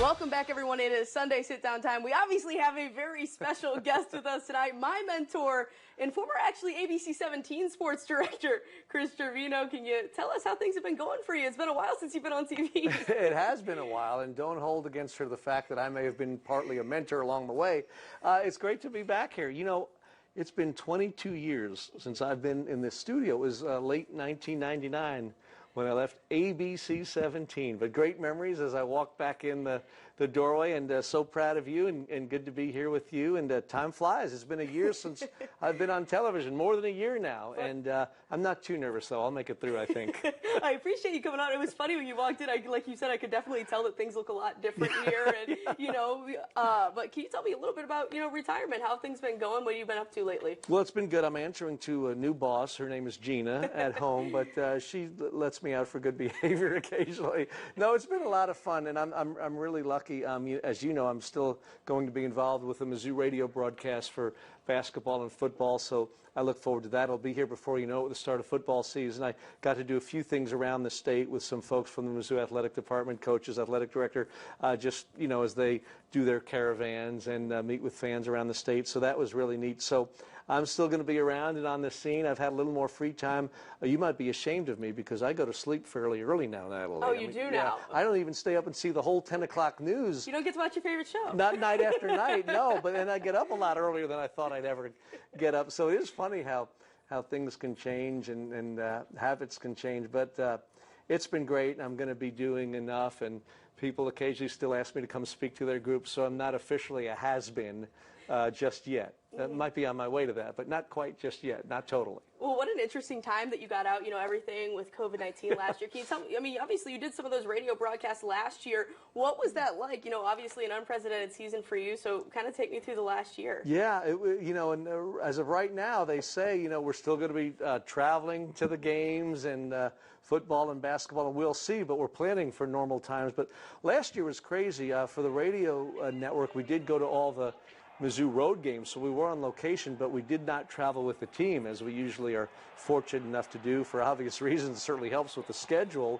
Welcome back, everyone. It is Sunday sit-down time. We obviously have a very special guest with us tonight, my mentor and former, actually, ABC 17 sports director, Chris Gervino. Can you tell us how things have been going for you? It's been a while since you've been on TV. It has been a while, and don't hold against her the fact that I may have been partly a mentor along the way. It's great to be back here. You know, it's been 22 years since I've been in this studio. It was late 1999 when I left ABC 17. But great memories as I walked back in the doorway, and so proud of you, and good to be here with you. And time flies. It's been a year since I've been on television, more than a year now. And I'm not too nervous, though. I'll make it through, I think. I appreciate you coming on. It was funny when you walked in. Like you said, I could definitely tell that things look a lot different here. And, you know, but can you tell me a little bit about, retirement, how things been going, what you've been up to lately? Well, it's been good. I'm answering to a new boss. Her name is Gina at home, but she lets me out for good behavior occasionally. No, it's been a lot of fun, and I'm really lucky. As you know, I'm still going to be involved with the Mizzou radio broadcast for basketball and football, so I look forward to that. I'll be here before you know it, at the start of football season. I got to do a few things around the state with some folks from the Mizzou Athletic Department, coaches, athletic director, just, as they do their caravans and meet with fans around the state, so that was really neat. So I'm still going to be around and on the scene. I've had a little more free time. You might be ashamed of me because I go to sleep fairly early now, Natalie. Oh, you do now? I don't even stay up and see the whole 10 o'clock news. You don't get to watch your favorite show? Not night after night, no. But then I get up a lot earlier than I thought I'd ever get up. So it is funny how things can change and habits can change. But it's been great. I'm going to be doing enough, and people occasionally still ask me to come speak to their groups, so I'm not officially a has-been just yet. Might be on my way to that, but not quite just yet, not totally. Well, what an interesting time that you got out, everything with COVID-19 last year. Can you tell me, obviously you did some of those radio broadcasts last year. What was that like? Obviously an unprecedented season for you, so kind of take me through the last year. Yeah, and as of right now, they say, we're still going to be traveling to the games and football and basketball, and we'll see, but we're planning for normal times. But last year was crazy. For the radio network, we did go to all the Mizzou road games, so we were on location, but we did not travel with the team, as we usually are fortunate enough to do for obvious reasons. It certainly helps with the schedule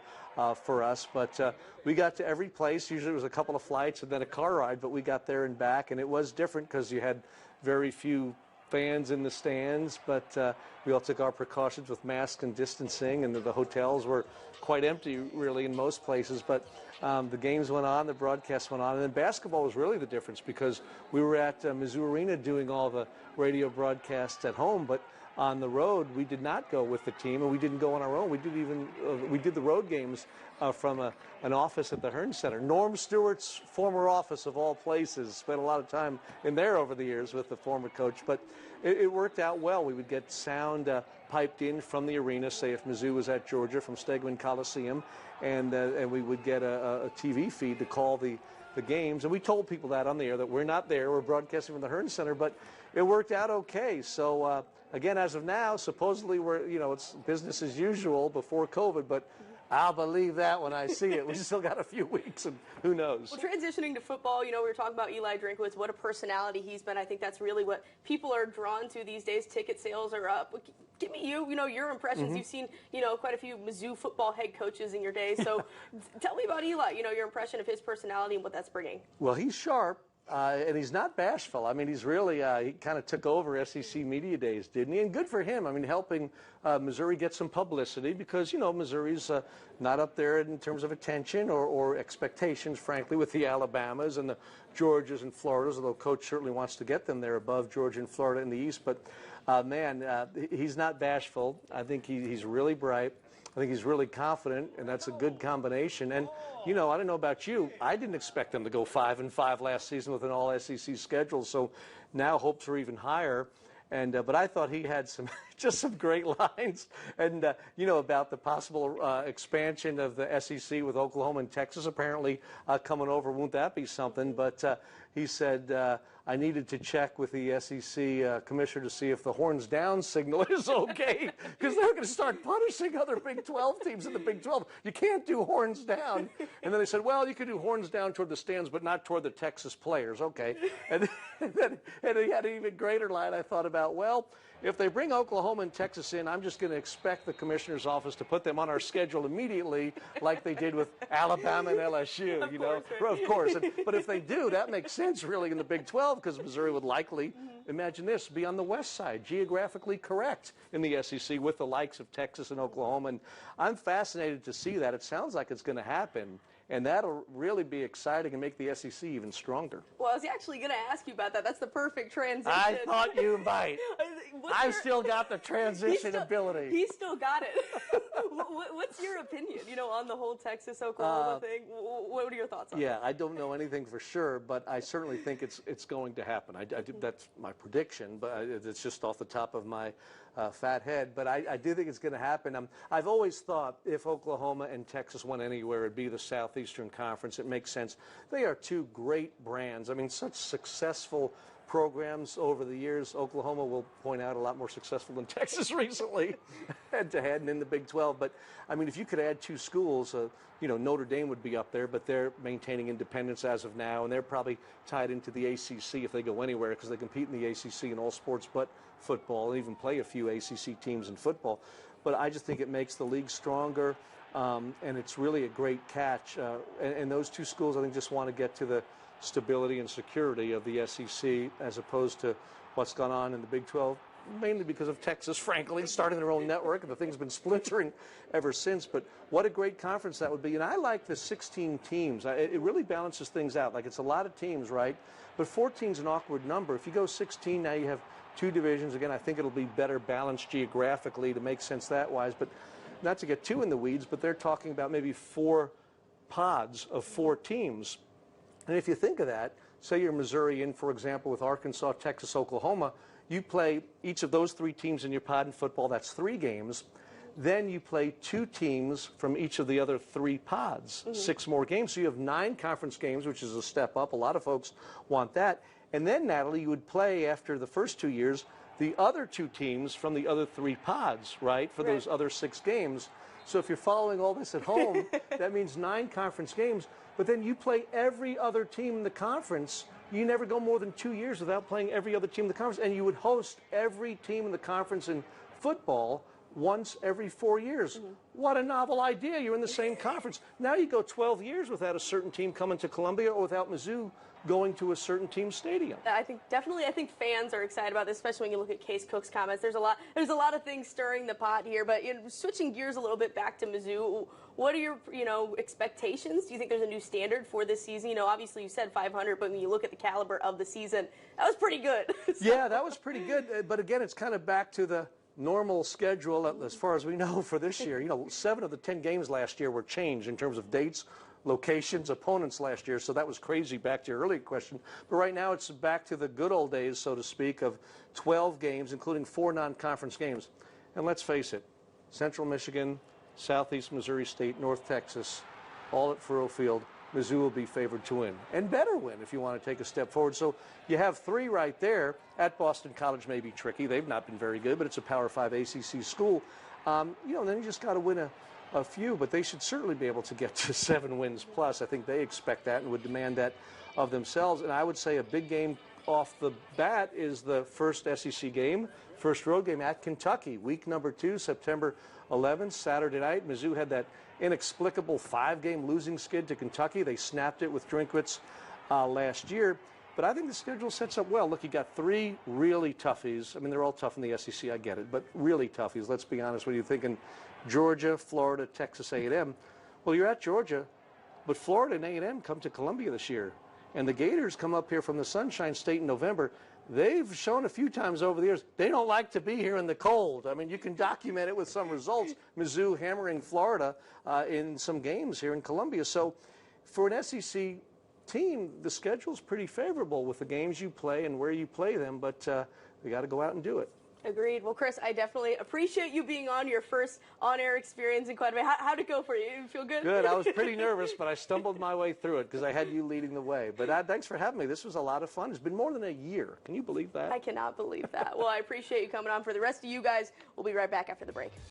for us, but we got to every place. Usually it was a couple of flights and then a car ride, but we got there and back, and it was different because you had very few fans in the stands, but we all took our precautions with masks and distancing, and the hotels were quite empty, really, in most places. But the games went on, the broadcasts went on, and then basketball was really the difference because we were at Mizzou Arena doing all the radio broadcasts at home, but on the road we did not go with the team, and we didn't go on our own. We did the road games from an office at the Hearn Center. Norm Stewart's former office, of all places. Spent a lot of time in there over the years with the former coach, but it worked out well. We would get sound piped in from the arena, say if Mizzou was at Georgia, from Stegman Coliseum, and we would get a TV feed to call the games. And we told people that on the air, that we're not there, we're broadcasting from the Hearn Center, but it worked out okay. So again, as of now, supposedly it's business as usual before COVID, but I'll believe that when I see it. We still got a few weeks, and who knows. Well, transitioning to football, we were talking about Eli Drinkwitz, what a personality he's been. I think that's really what people are drawn to these days. Ticket sales are up. Give me your impressions. Mm-hmm. You've seen, quite a few Mizzou football head coaches in your day. So tell me about Eli, your impression of his personality and what that's bringing. Well, he's sharp. And he's not bashful. I mean, he's really, he kind of took over SEC Media Days, didn't he? And good for him. I mean, helping Missouri get some publicity because, Missouri's not up there in terms of attention or expectations, frankly, with the Alabamas and the Georgias and Floridas, although Coach certainly wants to get them there above Georgia and Florida in the East. But, he's not bashful. I think he's really bright. I think he's really confident, and that's a good combination. And, I don't know about you, I didn't expect them to go 5-5 last season with an all-SEC schedule, so now hopes are even higher. And but I thought he had just some great lines, and about the possible expansion of the SEC with Oklahoma and Texas apparently coming over. Won't that be something? But he said I needed to check with the SEC commissioner to see if the horns down signal is okay, because they're going to start punishing other Big 12 teams in the Big 12. You can't do horns down. And then they said, well, you could do horns down toward the stands, but not toward the Texas players. Okay. And he had an even greater line I thought about. Well, if they bring Oklahoma and Texas in, I'm just going to expect the commissioner's office to put them on our schedule immediately, like they did with Alabama and LSU. Of course. But if they do, that makes sense really in the Big 12, because Missouri would likely, imagine this, be on the west side, geographically correct in the SEC with the likes of Texas and Oklahoma. And I'm fascinated to see that. It sounds like it's going to happen. And that'll really be exciting and make the SEC even stronger. Well, I was actually going to ask you about that. That's the perfect transition. I thought you might. I've still got the transition ability. He's still got it. What's your opinion, on the whole Texas-Oklahoma thing? What are your thoughts on that? Yeah, I don't know anything for sure, but I certainly think it's going to happen. That's my prediction, but it's just off the top of my fat head. But I do think it's going to happen. I've always thought if Oklahoma and Texas went anywhere, it'd be the Southeastern Conference. It makes sense. They are two great brands. I mean, such successful programs over the years. Oklahoma, will point out, a lot more successful than Texas recently, head-to-head and in the Big 12. But, I mean, if you could add two schools, Notre Dame would be up there, but they're maintaining independence as of now, and they're probably tied into the ACC if they go anywhere, because they compete in the ACC in all sports but football, and even play a few ACC teams in football. But I just think it makes the league stronger, and it's really a great catch. And those two schools, I think, just want to get to the stability and security of the SEC as opposed to what's gone on in the Big 12, mainly because of Texas, frankly, starting their own network, and the thing's been splintering ever since. But what a great conference that would be. And I like the 16 teams. It really balances things out. Like, it's a lot of teams, right? But 14 is an awkward number. If you go 16, now you have two divisions. Again, I think it'll be better balanced geographically to make sense that wise. But not to get too in the weeds, but they're talking about maybe 4 pods of 4 teams. And if you think of that, say you're Missouri in, for example, with Arkansas, Texas, Oklahoma, you play each of those 3 teams in your pod in football. That's 3 games. Then you play 2 teams from each of the other 3 pods, 6 more games. So you have 9 conference games, which is a step up. A lot of folks want that. And then, Natalie, you would play, after the first 2 years, the other 2 teams from the other 3 pods, right, for those other 6 games. So if you're following all this at home, that means 9 conference games. But then you play every other team in the conference. You never go more than 2 years without playing every other team in the conference. And you would host every team in the conference in football once every 4 years. What a novel idea. You're in the same conference. Now you go 12 years without a certain team coming to Columbia, or without Mizzou going to a certain team's stadium. I think fans are excited about this, especially when you look at Case Cook's comments. There's a lot of things stirring the pot here, but switching gears a little bit back to Mizzou, what are your expectations? Do you think there's a new standard for this season? Obviously you said 500, but when you look at the caliber of the season, that was pretty good. Yeah, that was pretty good. But again, it's kind of back to the normal schedule as far as we know for this year. 7 of the 10 games last year were changed in terms of dates, locations, opponents last year, so that was crazy, back to your earlier question. But right now it's back to the good old days, so to speak, of 12 games, including 4 non-conference games. And let's face it, Central Michigan, Southeast Missouri State, North Texas, all at Furrow Field. Mizzou will be favored to win, and better win if you want to take a step forward. So you have 3 right there. At Boston College may be tricky. They've not been very good, but it's a Power 5 ACC school. And then you just got to win a few, but they should certainly be able to get to 7 wins plus. I think they expect that and would demand that of themselves. And I would say a big game off the bat is the first SEC game, first road game at Kentucky, week number 2, September 11th, Saturday night. Mizzou had that inexplicable 5-game losing skid to Kentucky. They snapped it with Drinkwitz last year. But I think the schedule sets up well. Look, you got 3 really toughies. I mean, they're all tough in the SEC, I get it, but really toughies. Let's be honest with you. Thinking Georgia, Florida, Texas A&M. Well, you're at Georgia, but Florida and A&M come to Columbia this year. And the Gators come up here from the Sunshine State in November. They've shown a few times over the years they don't like to be here in the cold. I mean, you can document it with some results. Mizzou hammering Florida in some games here in Columbia. So for an SEC team, the schedule's pretty favorable with the games you play and where you play them, but you got to go out and do it. Agreed. Well, Chris, I definitely appreciate you being on, your first on-air experience in quite a bit. How'd it go for you? You feel good? Good. I was pretty nervous, but I stumbled my way through it because I had you leading the way. But thanks for having me. This was a lot of fun. It's been more than a year. Can you believe that? I cannot believe that. Well, I appreciate you coming on. For the rest of you guys, we'll be right back after the break.